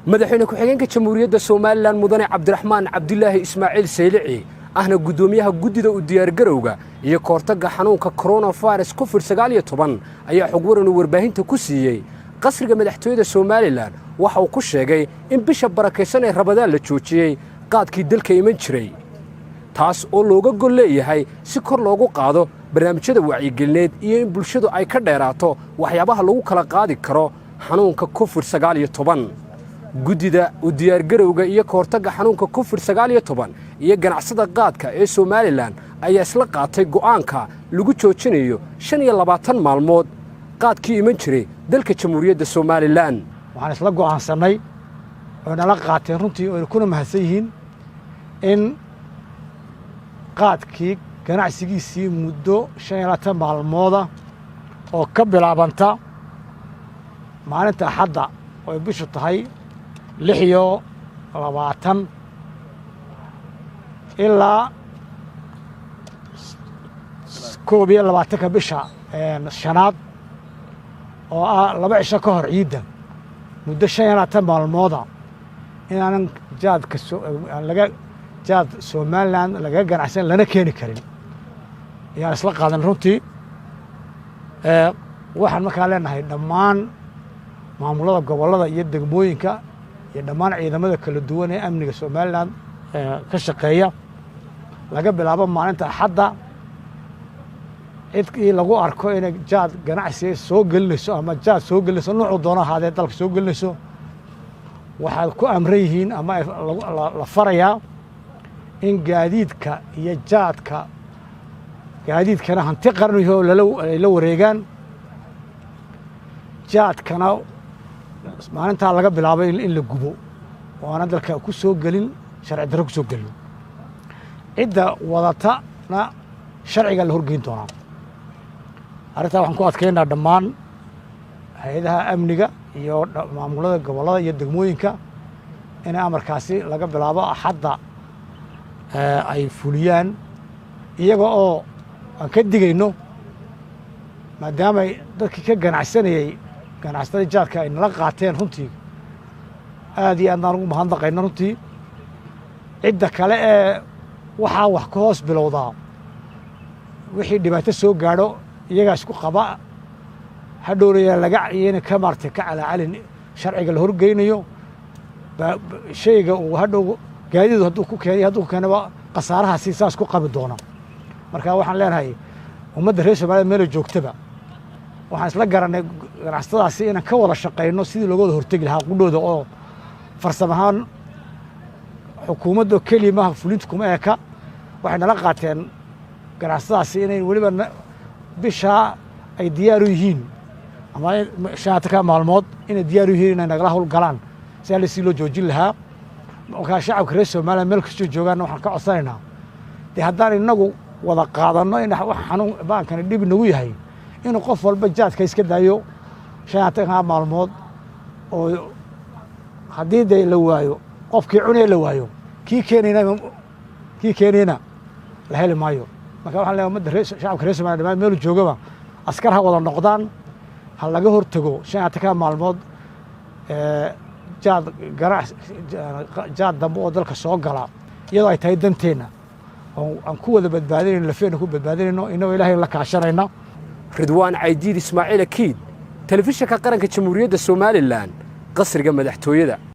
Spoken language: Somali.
madaxweyne ku-xigeenka jamhuuriyadda Somaliland mudane Cabdiraxmaan Cabdilaahi Ismaaciil Saylici ahna gudoomiyaha guddida u diyaargarowga iyo koortaga xanuunka coronavirus COVID-19 ayaa xog waran warbaahinta ku siiyay qasriga madaxtooyada Somaliland waxa uu ku sheegay in bisha barakeysan ee Ramadaan la joojiyay qaadkii dalka iman jiray taas oo looga gol leeyahay si kor loogu qaado barnaamijyada wacyigelineed iyo in bulshadu ay ka dheeraato waxyaabaha lagu kala qaadi karo xanuunka COVID-19 guddida u diyaargarowga iyo koortaga xanuunka COVID-19 iyo ganacsada qaadka ee Somaliland ayaa isla qaatay go'aanka lagu joojinayo 25 maalmood qaadkii iman jiray dalka jamhuuriyadda Somaliland waxaan isla go'aansanay oo nala qaateen runtii oo kuna mahadsan yihiin in qaadkii ganacsigiisii muddo 25 maalmooda oo ka bilaabanta maalinta Axadda oo bishu tahay 26 ilaa 22 bisha shanaad oo ah 2 cisho ka hor ciidda muddo 25 maalmooda inaan jaadka jaad Somaliland laga ganacsan lana keeni karin ayaa isla qaadan runtii waxaan markaa leenahay dhammaan maamulada gobolada iyo degmooyinka iyo dhammaan ciidamada kala duwan ee amniga Somaliland ka shaqeeya laga bilaabo maalinta Axadda cidkii lagu arko in jaad ganacsi soo gelinayso ama jaad soo gelinayso nooc doona haadee dalka soo gelinayso waxaad ku amran yihiin ama la farayaa in gaadiidka iyo jaadka gaadiidkana hanti qarniyo la wareegaan jaadkana maalinta laga bilaabo in la gubo waana dalka ku soo gelin sharci darro ku soo gelin cidda wadatana sharciga la horgeyn doonaa arrintaa waxaan ku adkeynaa dhammaan hay'adaha amniga iyo maamulada gobolada iyo degmooyinka in amarkaasi laga bilaabo Axadda ay fuliyaan iyaga oo aan ka digayno maadaama dadkii ka ganacsanayay ganacsatada jaadka ay nala qaateen runtii aad iyo aad aan ugu mahadnaqayno runtii cidda kale ee waxaa wax ka hoos bilowdaa wixii dhibaato soo gaadho iyagaa isku qaba hadhowraya laga ciyeyna ka maartay ka calacalin sharciga la horgeynayo shayga uu hadhow gaadiidu hadduu ku keenay hadduu keenaba qasaarahaasi saas ku qabi doona marka waxaan leenahay ummadda reer Soomaaliya meel joogtaba waxaan isla garanay ganacsadaasi inaan ka wada shaqeyno sidii looga hortagi lahaa qudhooda oo farsamahan xukuumadda kaliya fulinta kuma eeka waxay nala qaateen ganacsadaasi inay waliba bisha ay diyaar u yihiin ama 25 maalmood inay diyaar u yihiin inay nagala hawl galaan si loo joojin lahaa marka shacabka reer Soomaaliya meel kasta joogaan waxaan ka codsanaynaa haddaan inagu wada qaadano in wax xanuun baankana dhib nagu yahay in qof walba jaadka iska daayo 25 maalmood oo haddii la waayo qofkii cunay la waayo kii keenina la heli maayo marka waxaan leeyahay ummadda shacabka reer Soomaaliya dhammaan meel joogaba askar ha wada noqdaan ha laga hortago 25 maalmood jaad dambe oo dalka soo gala iyadoo ay tahay danteena oo aan ku wada badbaadinayno lafeena ku badbaadinayno inoo Ilaahay la kaashanayna Ridwaan Caydiid Ismaaciil Akiid telefishinka qaranka jamhuuriyadda Somaliland qasriga madaxtooyada